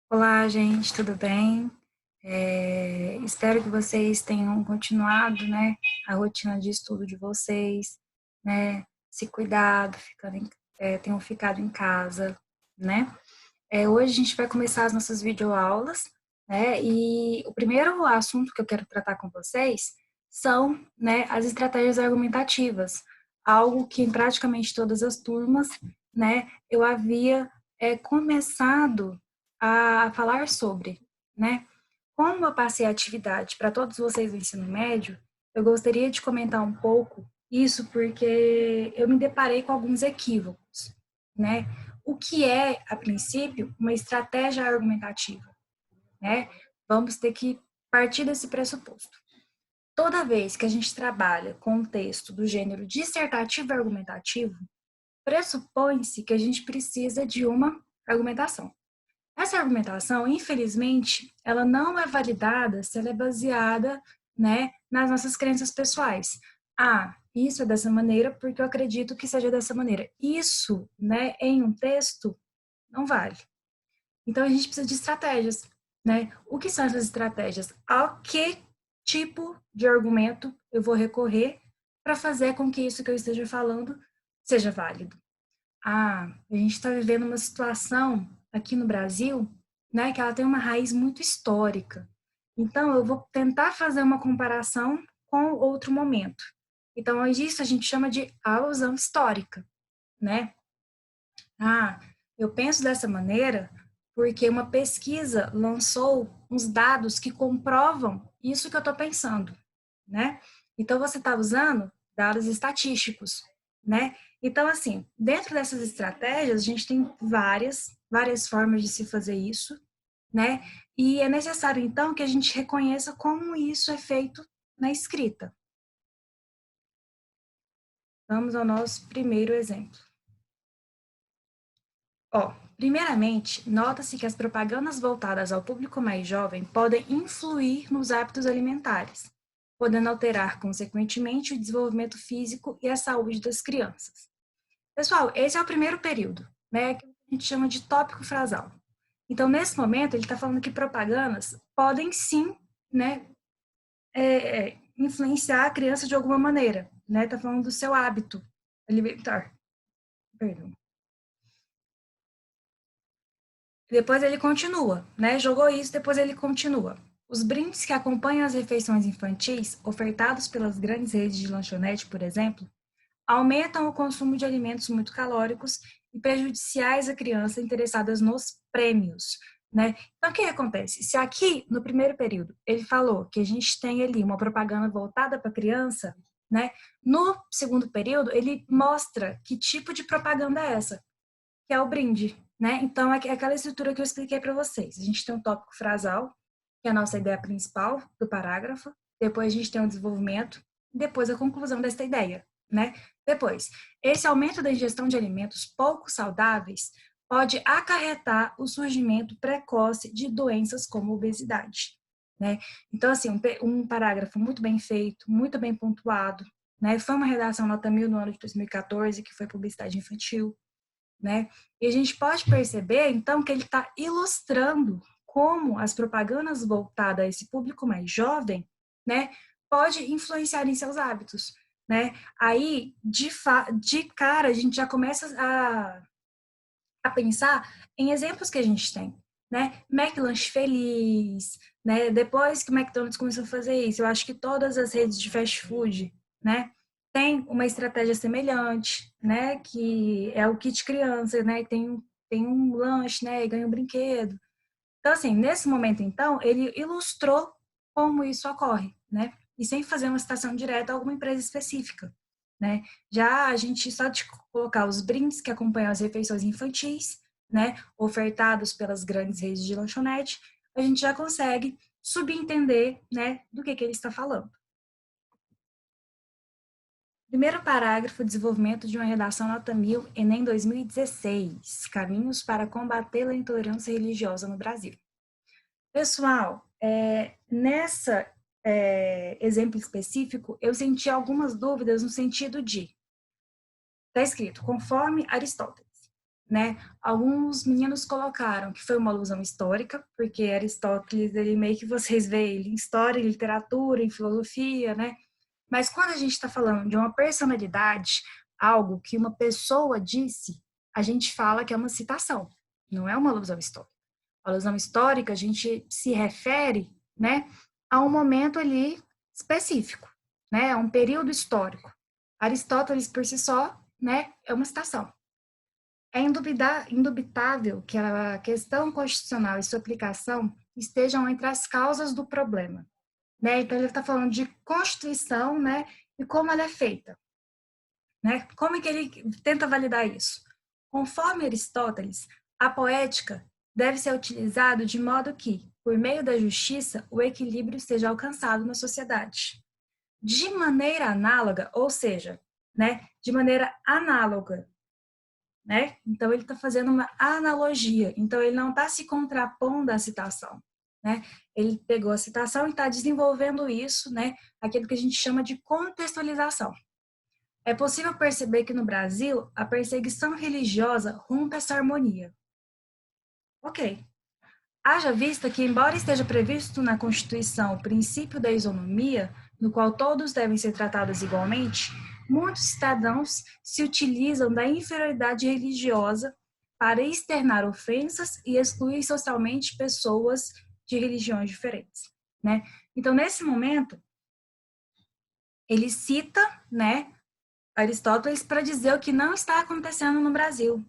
Olá, gente, tudo bem? Espero que vocês tenham continuado, né, a rotina de estudo de vocês, né, se cuidado, tenham ficado em casa, né? Hoje a gente vai começar as nossas videoaulas, né, e o primeiro assunto que eu quero tratar com vocês são, né, as estratégias argumentativas, algo que em praticamente todas as turmas, né, eu havia começado a falar sobre, né? Como eu passei a atividade para todos vocês do ensino médio, eu gostaria de comentar um pouco isso porque eu me deparei com alguns equívocos, né? O que é, a princípio, uma estratégia argumentativa, né? Vamos ter que partir desse pressuposto. Toda vez que a gente trabalha com um texto do gênero dissertativo e argumentativo, pressupõe-se que a gente precisa de uma argumentação. Essa argumentação, infelizmente, ela não é validada se ela é baseada, né, nas nossas crenças pessoais. Ah, isso é dessa maneira porque eu acredito que seja dessa maneira. Isso, né, em um texto, não vale. Então, a gente precisa de estratégias, né? O que são essas estratégias? A que tipo de argumento eu vou recorrer para fazer com que isso que eu esteja falando seja válido? Ah, a gente está vivendo uma situação aqui no Brasil, né, que ela tem uma raiz muito histórica. Então, eu vou tentar fazer uma comparação com outro momento. Então, isso a gente chama de alusão histórica, né? Ah, eu penso dessa maneira porque uma pesquisa lançou uns dados que comprovam isso que eu estou pensando, né? Então, você está usando dados estatísticos, né? Então, assim, dentro dessas estratégias, a gente tem várias formas de se fazer isso, né? E é necessário, então, que a gente reconheça como isso é feito na escrita. Vamos ao nosso primeiro exemplo. Ó, primeiramente, nota-se que as propagandas voltadas ao público mais jovem podem influir nos hábitos alimentares, podendo alterar, consequentemente, o desenvolvimento físico e a saúde das crianças. Pessoal, esse é o primeiro período, né, que a gente chama de tópico frasal. Então, nesse momento, ele está falando que propagandas podem sim, né, influenciar a criança de alguma maneira, né? Está falando do seu hábito alimentar. Perdão. Depois ele continua, né? Jogou isso, depois ele continua. Os brindes que acompanham as refeições infantis, ofertados pelas grandes redes de lanchonete, por exemplo, aumentam o consumo de alimentos muito calóricos e prejudiciais à criança interessadas nos prêmios, né? Então, o que acontece? Se aqui, no primeiro período, ele falou que a gente tem ali uma propaganda voltada para a criança, né? No segundo período, ele mostra que tipo de propaganda é essa, que é o brinde, né? Então, é aquela estrutura que eu expliquei para vocês. A gente tem um tópico frasal, que é a nossa ideia principal do parágrafo, depois a gente tem o desenvolvimento, depois a conclusão dessa ideia, né? Depois, esse aumento da ingestão de alimentos pouco saudáveis pode acarretar o surgimento precoce de doenças como obesidade, né? Então, assim, um parágrafo muito bem feito, muito bem pontuado, né? Foi uma redação nota 1000 no ano de 2014, que foi publicidade infantil, né? E a gente pode perceber, então, que ele está ilustrando como as propagandas voltadas a esse público mais jovem, né, pode influenciar em seus hábitos, né? Aí, de cara, a gente já começa a pensar em exemplos que a gente tem, né? McLanche Feliz, né? Depois que o McDonald's começou a fazer isso, eu acho que todas as redes de fast food, né, tem uma estratégia semelhante, né? Que é o kit criança, né? Tem um lanche, né? E ganha um brinquedo. Então, assim, nesse momento, então, ele ilustrou como isso ocorre, né? E sem fazer uma citação direta a alguma empresa específica, né? Já a gente só de colocar os brindes que acompanham as refeições infantis, né? Ofertados pelas grandes redes de lanchonete, a gente já consegue subentender, né? Do que ele está falando. Primeiro parágrafo, desenvolvimento de uma redação nota 1000, Enem 2016, caminhos para combater a intolerância religiosa no Brasil. Pessoal, nessa exemplo específico, eu senti algumas dúvidas no sentido de, está escrito, conforme Aristóteles. né? Alguns meninos colocaram que foi uma alusão histórica, porque Aristóteles, ele meio que vocês veem ele em história, em literatura, em filosofia, né? Mas quando a gente está falando de uma personalidade, algo que uma pessoa disse, a gente fala que é uma citação, não é uma alusão histórica. A alusão histórica, a gente se refere, né, a um momento ali específico, né, a um período histórico. Aristóteles, por si só, né, é uma citação. É indubitável que a questão constitucional e sua aplicação estejam entre as causas do problema, né? Então ele está falando de Constituição, né? E como ela é feita, né? Como é que ele tenta validar isso? Conforme Aristóteles, a poética deve ser utilizada de modo que, por meio da justiça, o equilíbrio seja alcançado na sociedade. De maneira análoga, ou seja, né? De maneira análoga, né? Então ele está fazendo uma analogia. Então ele não está se contrapondo à citação, né? Ele pegou a citação e está desenvolvendo isso, né? Aquilo que a gente chama de contextualização. É possível perceber que no Brasil a perseguição religiosa rompe essa harmonia. Ok. Haja vista que, embora esteja previsto na Constituição o princípio da isonomia, no qual todos devem ser tratados igualmente, muitos cidadãos se utilizam da inferioridade religiosa para externar ofensas e excluir socialmente pessoas de religiões diferentes, né? Então, nesse momento, ele cita, né, Aristóteles para dizer o que não está acontecendo no Brasil,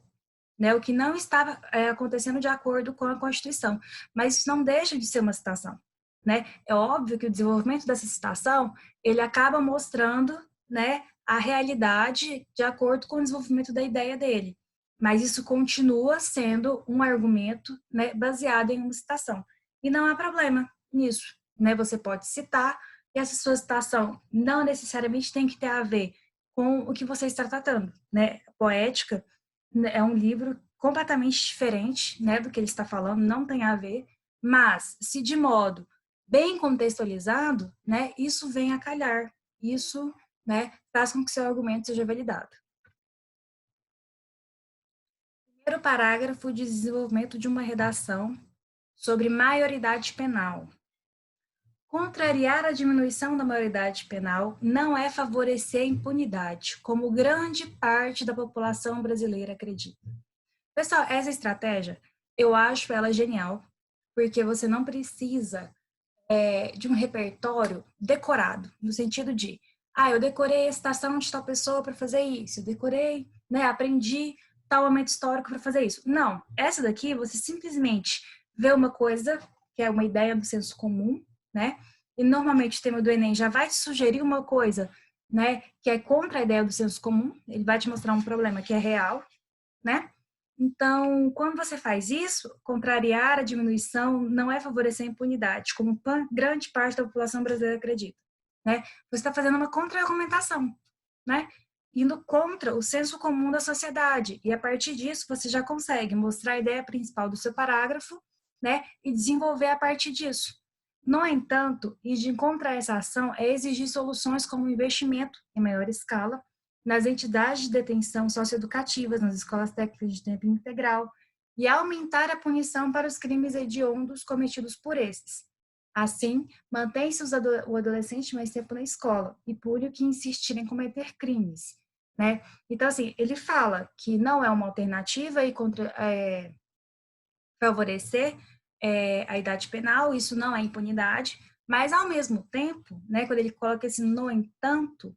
né, o que não estava acontecendo de acordo com a Constituição. Mas isso não deixa de ser uma citação, né? É óbvio que o desenvolvimento dessa citação, ele acaba mostrando, né, a realidade de acordo com o desenvolvimento da ideia dele. Mas isso continua sendo um argumento, né, baseado em uma citação. E não há problema nisso, né? Você pode citar e essa sua citação não necessariamente tem que ter a ver com o que você está tratando, né? Poética é um livro completamente diferente, né, do que ele está falando, não tem a ver, mas se de modo bem contextualizado, né, isso vem a calhar, isso, né, faz com que seu argumento seja validado. Primeiro parágrafo de desenvolvimento de uma redação sobre maioridade penal. Contrariar a diminuição da maioridade penal não é favorecer a impunidade, como grande parte da população brasileira acredita. Pessoal, essa estratégia, eu acho ela genial, porque você não precisa de um repertório decorado, no sentido de, eu decorei a citação de tal pessoa para fazer isso, eu decorei, né, aprendi tal momento histórico para fazer isso. Não, essa daqui você simplesmente vê uma coisa, que é uma ideia do senso comum, né, e normalmente o tema do Enem já vai te sugerir uma coisa, né, que é contra a ideia do senso comum, ele vai te mostrar um problema que é real, né, então, quando você faz isso, contrariar a diminuição não é favorecer a impunidade, como grande parte da população brasileira acredita, né? Você está fazendo uma contra-argumentação, né? Indo contra o senso comum da sociedade. E a partir disso, você já consegue mostrar a ideia principal do seu parágrafo, né? E desenvolver a partir disso. No entanto, ir de contra essa ação é exigir soluções como investimento em maior escala nas entidades de detenção socioeducativas, nas escolas técnicas de tempo integral, e aumentar a punição para os crimes hediondos cometidos por esses. Assim, mantém-se o adolescente mais tempo na escola e pune o que insistirem em cometer crimes, né? Então, assim, ele fala que não é uma alternativa e favorecer a idade penal, isso não é impunidade, mas, ao mesmo tempo, né, quando ele coloca esse no entanto,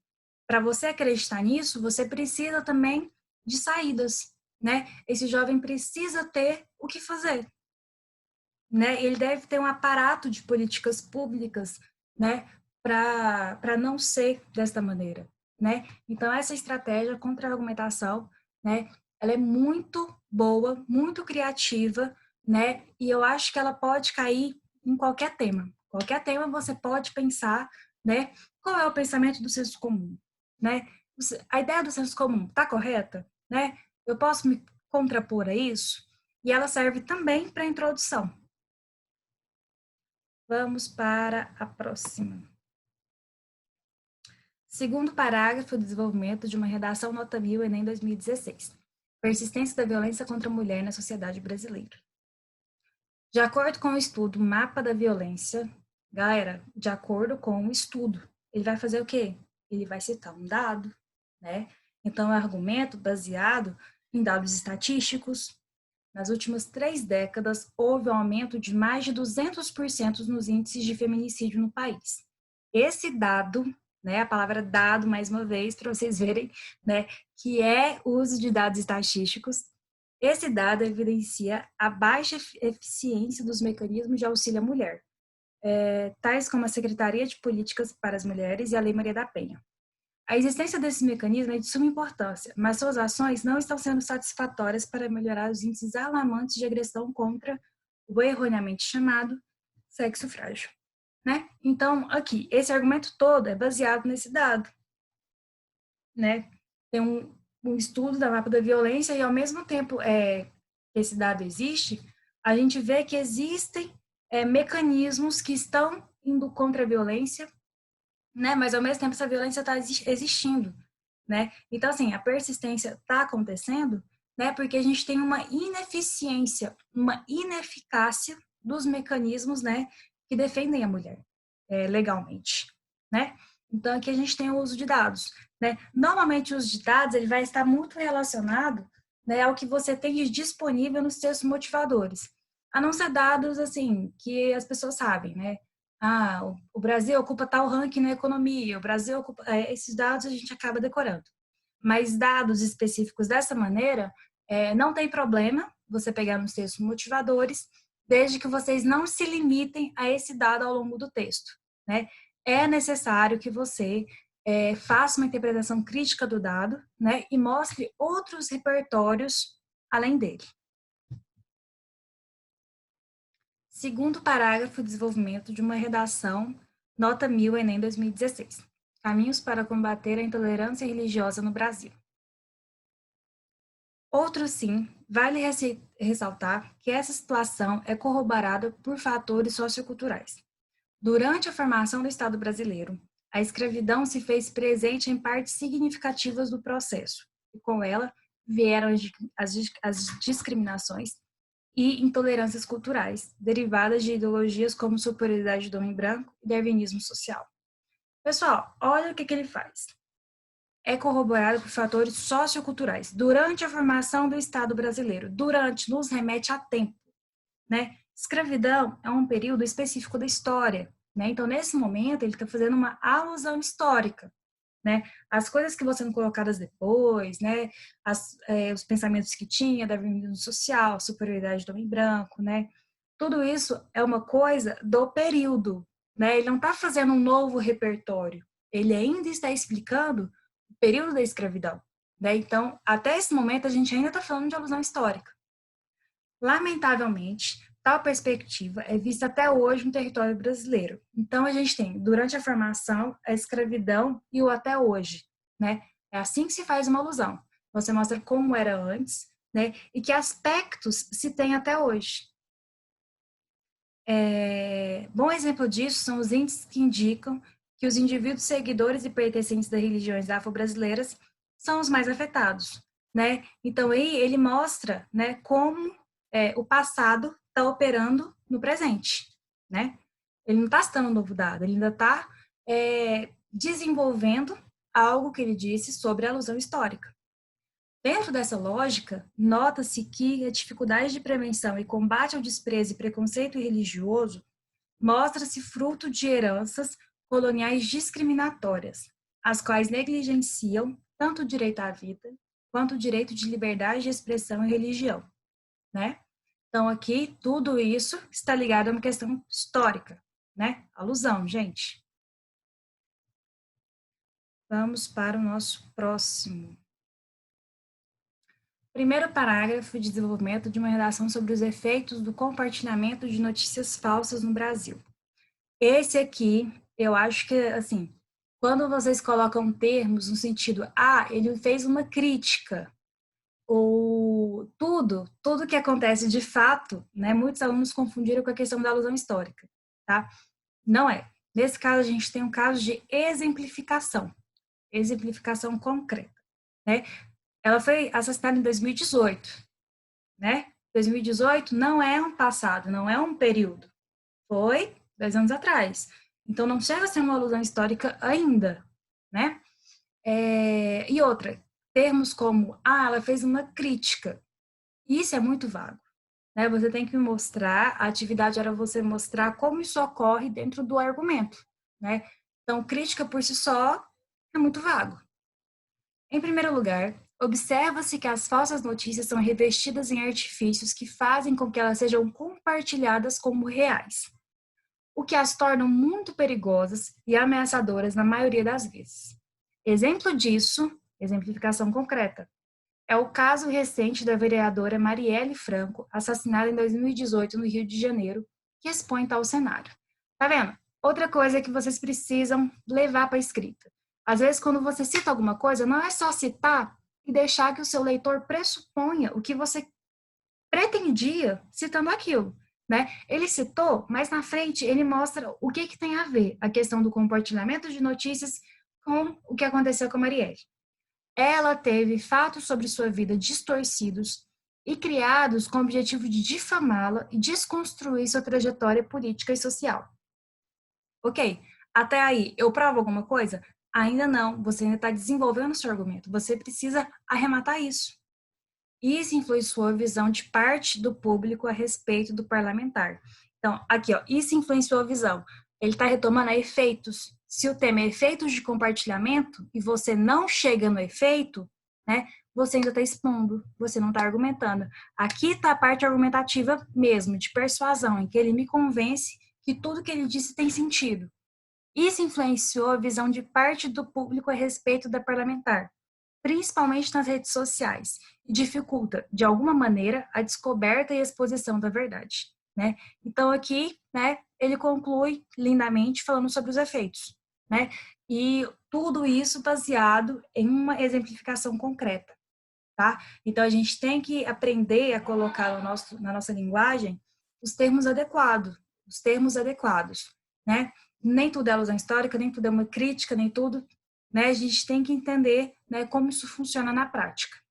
para você acreditar nisso, você precisa também de saídas, né? Esse jovem precisa ter o que fazer, né? Ele deve ter um aparato de políticas públicas, né, para não ser desta maneira, né? Então essa estratégia contra a argumentação, né, ela é muito boa, muito criativa, né? E eu acho que ela pode cair em qualquer tema. Qualquer tema você pode pensar, né? Qual é o pensamento do senso comum, né? A ideia do senso comum está correta, né? Eu posso me contrapor a isso? E ela serve também para a introdução. Vamos para a próxima. Segundo parágrafo, desenvolvimento de uma redação nota 1000, Enem 2016. Persistência da violência contra a mulher na sociedade brasileira. De acordo com o estudo Mapa da Violência, galera, de acordo com o estudo, ele vai fazer o quê? Ele vai citar um dado, né? Então, é um argumento baseado em dados estatísticos. Nas últimas 3 décadas, houve um aumento de mais de 200% nos índices de feminicídio no país. Esse dado, né, a palavra dado, mais uma vez, para vocês verem, né, que é o uso de dados estatísticos, esse dado evidencia a baixa eficiência dos mecanismos de auxílio à mulher, tais como a Secretaria de Políticas para as Mulheres e a Lei Maria da Penha. A existência desse mecanismo é de suma importância, mas suas ações não estão sendo satisfatórias para melhorar os índices alarmantes de agressão contra o erroneamente chamado sexo frágil, né? Então, aqui, esse argumento todo é baseado nesse dado, né? Tem um estudo da Mapa da Violência e, ao mesmo tempo que esse dado existe, a gente vê que existem mecanismos que estão indo contra a violência, né? Mas ao mesmo tempo essa violência está existindo, né? Então assim, a persistência está acontecendo, né? Porque a gente tem uma ineficiência, uma ineficácia dos mecanismos, né? Que defendem a mulher legalmente, né? Então aqui a gente tem o uso de dados, né? Normalmente o uso de dados ele vai estar muito relacionado, né? Ao que você tem de disponível nos textos motivadores, a não ser dados assim que as pessoas sabem, né? Ah, o Brasil ocupa tal ranking na economia, o Brasil ocupa, esses dados a gente acaba decorando. Mas dados específicos dessa maneira, não tem problema você pegar nos textos motivadores, desde que vocês não se limitem a esse dado ao longo do texto, né? É necessário que você faça uma interpretação crítica do dado, né? E mostre outros repertórios além dele. Segundo parágrafo, desenvolvimento de uma redação, nota 1000, Enem 2016. Caminhos para combater a intolerância religiosa no Brasil. Outro sim, vale ressaltar que essa situação é corroborada por fatores socioculturais. Durante a formação do Estado brasileiro, a escravidão se fez presente em partes significativas do processo, e com ela vieram as discriminações e intolerâncias culturais, derivadas de ideologias como superioridade do homem branco e darwinismo social. Pessoal, olha o que ele faz. É corroborado por fatores socioculturais. Durante a formação do Estado brasileiro, durante nos remete a tempo, né? Escravidão é um período específico da história, né? Então, nesse momento, ele está fazendo uma alusão histórica, né? As coisas que vão sendo colocadas depois, né? Os pensamentos que tinha, darwinismo social, superioridade do homem branco, né? Tudo isso é uma coisa do período, né? Ele não está fazendo um novo repertório, ele ainda está explicando o período da escravidão, né? Então, até esse momento, a gente ainda está falando de alusão histórica. Lamentavelmente, tal perspectiva é vista até hoje no território brasileiro. Então, a gente tem, durante a formação, a escravidão e o até hoje, né? É assim que se faz uma alusão. Você mostra como era antes, né? E que aspectos se tem até hoje. Bom exemplo disso são os índices que indicam que os indivíduos seguidores e pertencentes das religiões afro-brasileiras são os mais afetados, né? Então, aí ele mostra, né, como o passado está operando no presente, né? Ele não está citando um novo dado, ele ainda está desenvolvendo algo que ele disse sobre a alusão histórica. Dentro dessa lógica, nota-se que a dificuldade de prevenção e combate ao desprezo e preconceito religioso mostra-se fruto de heranças coloniais discriminatórias, as quais negligenciam tanto o direito à vida quanto o direito de liberdade de expressão e religião, né? Então aqui tudo isso está ligado a uma questão histórica, né? Alusão, gente. Vamos para o nosso próximo. Primeiro parágrafo de desenvolvimento de uma redação sobre os efeitos do compartilhamento de notícias falsas no Brasil. Esse aqui, eu acho que, assim, quando vocês colocam termos no sentido, ele fez uma crítica, ou tudo que acontece de fato, né, muitos alunos confundiram com a questão da alusão histórica, tá? Não é. Nesse caso, a gente tem um caso de exemplificação concreta, né? Ela foi assassinada em 2018, né? 2018 não é um passado, não é um período. Foi 10 anos atrás. Então, não chega a ser uma alusão histórica ainda, né? E outra, termos como, ela fez uma crítica. Isso é muito vago, né? Você tem que mostrar, a atividade era você mostrar como isso ocorre dentro do argumento, né? Então, crítica por si só é muito vago. Em primeiro lugar, observa-se que as falsas notícias são revestidas em artifícios que fazem com que elas sejam compartilhadas como reais, o que as tornam muito perigosas e ameaçadoras na maioria das vezes. Exemplo disso, exemplificação concreta, é o caso recente da vereadora Marielle Franco, assassinada em 2018 no Rio de Janeiro, que expõe tal cenário. Tá vendo? Outra coisa que vocês precisam levar para a escrita. Às vezes, quando você cita alguma coisa, não é só citar e deixar que o seu leitor pressuponha o que você pretendia citando aquilo. Né? Ele citou, mas na frente ele mostra o que tem a ver a questão do compartilhamento de notícias com o que aconteceu com a Marielle. Ela teve fatos sobre sua vida distorcidos e criados com o objetivo de difamá-la e desconstruir sua trajetória política e social. Ok, até aí, eu provo alguma coisa? Ainda não, você ainda está desenvolvendo seu argumento, você precisa arrematar isso. Isso influenciou a visão de parte do público a respeito do parlamentar. Então, aqui, ó, isso influenciou a visão. Ele está retomando a efeitos. Se o tema é efeitos de compartilhamento e você não chega no efeito, né, você ainda está expondo, você não está argumentando. Aqui está a parte argumentativa mesmo, de persuasão, em que ele me convence que tudo que ele disse tem sentido. Isso influenciou a visão de parte do público a respeito da parlamentar, principalmente nas redes sociais, e dificulta, de alguma maneira, a descoberta e exposição da verdade. Né? Então, aqui, né, ele conclui lindamente falando sobre os efeitos. Né? E tudo isso baseado em uma exemplificação concreta. Tá? Então, a gente tem que aprender a colocar na nossa linguagem os termos adequados. Né? Nem tudo é alusão histórica, nem tudo é uma crítica, nem tudo, né? A gente tem que entender, né, como isso funciona na prática.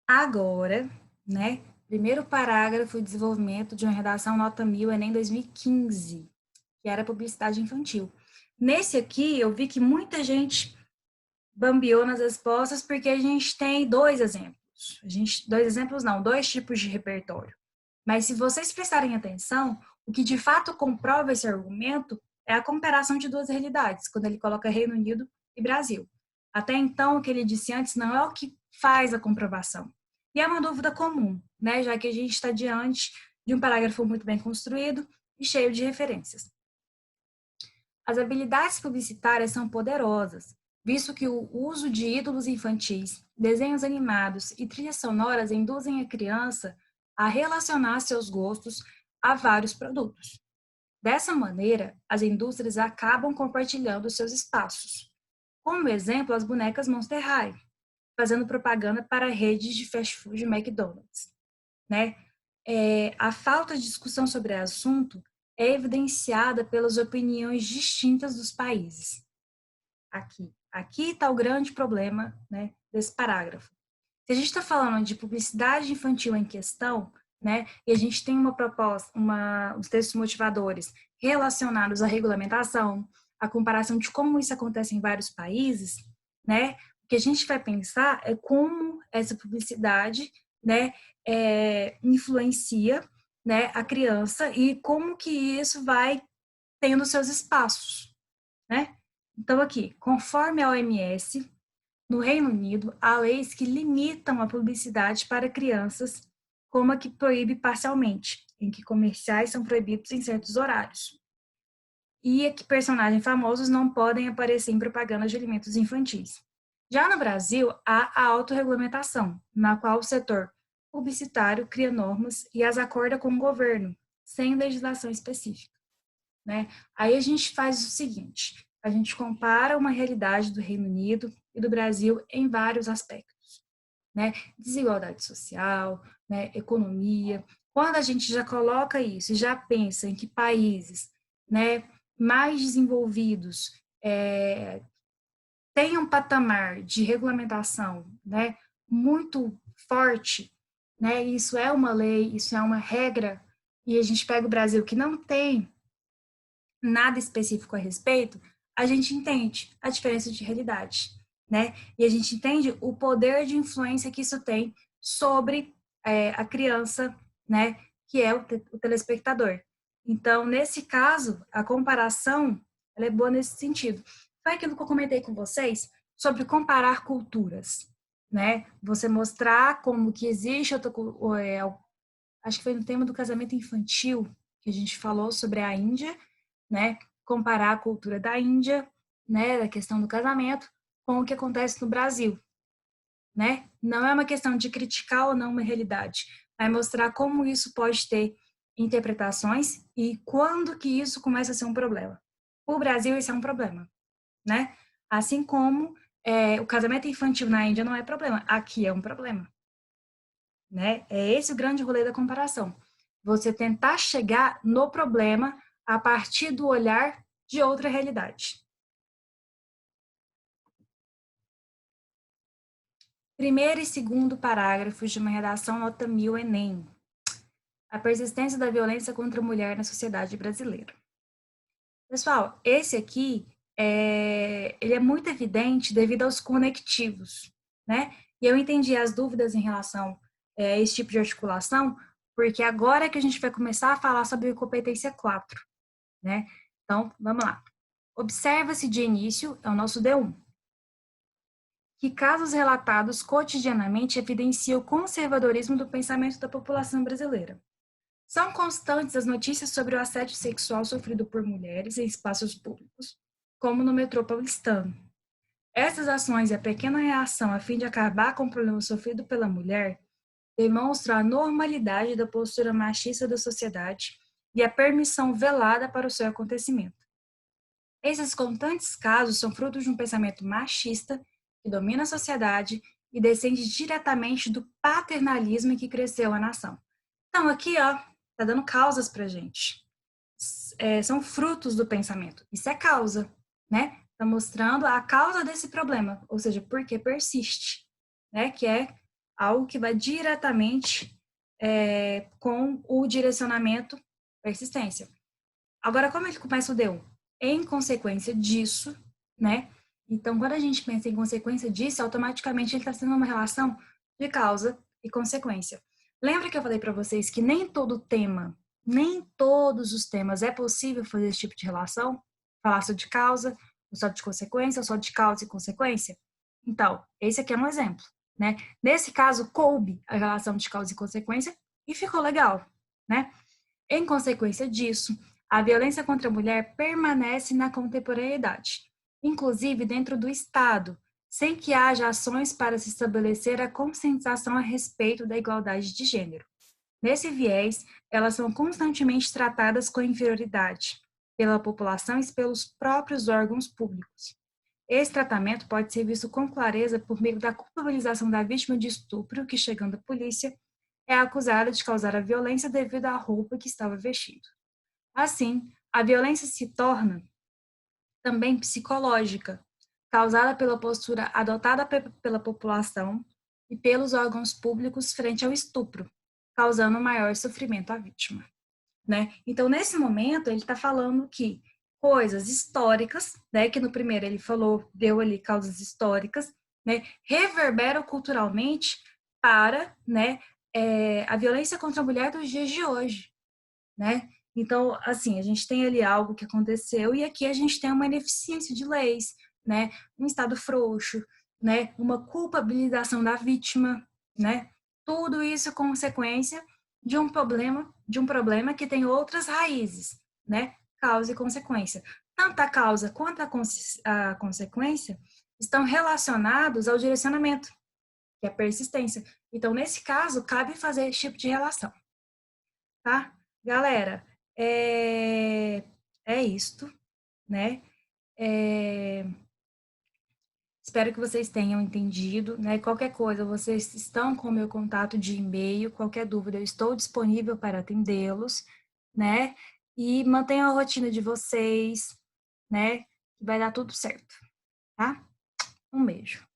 Agora, né, primeiro parágrafo, desenvolvimento de uma redação nota 1000, Enem 2015, que era publicidade infantil. Nesse aqui, eu vi que muita gente bambeou nas respostas porque a gente tem dois exemplos. Dois exemplos não, dois tipos de repertório. Mas se vocês prestarem atenção, o que de fato comprova esse argumento é a comparação de duas realidades, quando ele coloca Reino Unido e Brasil. Até então, o que ele disse antes não é o que faz a comprovação. E é uma dúvida comum, né? Já que a gente está diante de um parágrafo muito bem construído e cheio de referências. As habilidades publicitárias são poderosas, visto que o uso de ídolos infantis, desenhos animados e trilhas sonoras induzem a criança a relacionar seus gostos a vários produtos. Dessa maneira, as indústrias acabam compartilhando seus espaços. Como exemplo, as bonecas Monster High, fazendo propaganda para redes de fast food McDonald's. Né? A falta de discussão sobre o assunto é evidenciada pelas opiniões distintas dos países. Aqui está o grande problema, né, desse parágrafo. Se a gente está falando de publicidade infantil em questão, né, e a gente tem uma proposta, os textos motivadores relacionados à regulamentação, a comparação de como isso acontece em vários países, né, o que a gente vai pensar é como essa publicidade, né, influencia, né, a criança e como que isso vai tendo seus espaços, né? Então aqui, conforme a OMS, no Reino Unido, há leis que limitam a publicidade para crianças, como a que proíbe parcialmente, em que comerciais são proibidos em certos horários. E é que personagens famosos não podem aparecer em propagandas de alimentos infantis. Já no Brasil, há a autorregulamentação, na qual o setor publicitário cria normas e as acorda com o governo, sem legislação específica. Né? Aí a gente faz o seguinte, a gente compara uma realidade do Reino Unido e do Brasil em vários aspectos, né? Desigualdade social, né? Economia. Quando a gente já coloca isso e já pensa em que países, né, mais desenvolvidos, têm um patamar de regulamentação, né, muito forte, né, isso é uma lei, isso é uma regra, e a gente pega o Brasil que não tem nada específico a respeito, a gente entende a diferença de realidade, né? E a gente entende o poder de influência que isso tem sobre a criança, né? Que é o telespectador. Então, nesse caso, a comparação ela é boa nesse sentido. Foi aquilo que eu comentei com vocês sobre comparar culturas, né? Você mostrar como que existe outra, acho que foi no tema do casamento infantil que a gente falou sobre a Índia, né? Comparar a cultura da Índia, né, da questão do casamento, com o que acontece no Brasil, né? Não é uma questão de criticar ou não uma realidade, vai mostrar como isso pode ter interpretações e quando que isso começa a ser um problema. O Brasil isso é um problema, né? Assim como o casamento infantil na Índia não é problema, aqui é um problema, né? É esse o grande rolê da comparação. Você tentar chegar no problema a partir do olhar de outra realidade. Primeiro e segundo parágrafos de uma redação nota 1000 Enem. A persistência da violência contra a mulher na sociedade brasileira. Pessoal, esse aqui, ele é muito evidente devido aos conectivos, né? E eu entendi as dúvidas em relação a esse tipo de articulação, porque agora é que a gente vai começar a falar sobre a competência 4, né? Então, vamos lá. Observa-se de início, é o nosso D1, que casos relatados cotidianamente evidenciam o conservadorismo do pensamento da população brasileira. São constantes as notícias sobre o assédio sexual sofrido por mulheres em espaços públicos, como no metrô paulistano. Essas ações e a pequena reação a fim de acabar com o problema sofrido pela mulher demonstram a normalidade da postura machista da sociedade e a permissão velada para o seu acontecimento. Esses constantes casos são frutos de um pensamento machista que domina a sociedade e descende diretamente do paternalismo em que cresceu a nação. Então, aqui, ó, tá dando causas pra gente. São frutos do pensamento. Isso é causa, né? Tá mostrando a causa desse problema, ou seja, por que persiste, né? Que é algo que vai diretamente com o direcionamento persistência. Agora, como é que começa o D1? Em consequência disso, né? Então, quando a gente pensa em consequência disso, automaticamente ele está sendo uma relação de causa e consequência. Lembra que eu falei para vocês que nem todo tema, nem todos os temas é possível fazer esse tipo de relação? Falar só de causa, ou só de consequência, ou só de causa e consequência? Então, esse aqui é um exemplo, né? Nesse caso, coube a relação de causa e consequência e ficou legal, né? Em consequência disso, a violência contra a mulher permanece na contemporaneidade, inclusive dentro do Estado, sem que haja ações para se estabelecer a conscientização a respeito da igualdade de gênero. Nesse viés, elas são constantemente tratadas com inferioridade pela população e pelos próprios órgãos públicos. Esse tratamento pode ser visto com clareza por meio da culpabilização da vítima de estupro, que, chegando à polícia, é acusada de causar a violência devido à roupa que estava vestindo. Assim, a violência se torna também psicológica, causada pela postura adotada pela população e pelos órgãos públicos frente ao estupro, causando maior sofrimento à vítima, né? Então, nesse momento, ele está falando que coisas históricas, né, que no primeiro ele falou, deu ali causas históricas, né, reverberam culturalmente para, né, a violência contra a mulher dos dias de hoje, né? Então, assim, a gente tem ali algo que aconteceu e aqui a gente tem uma ineficiência de leis, né? Um Estado frouxo, né? Uma culpabilização da vítima, né? Tudo isso é consequência de um problema que tem outras raízes, né? Causa e consequência. Tanto a causa quanto a consequência estão relacionados ao direcionamento, que é a persistência. Então, nesse caso, cabe fazer esse tipo de relação, tá? Galera, é isto, né? É, espero que vocês tenham entendido, né? Qualquer coisa, vocês estão com o meu contato de e-mail, qualquer dúvida, eu estou disponível para atendê-los, né? e mantenham a rotina de vocês, né? Que vai dar tudo certo, tá? Um beijo.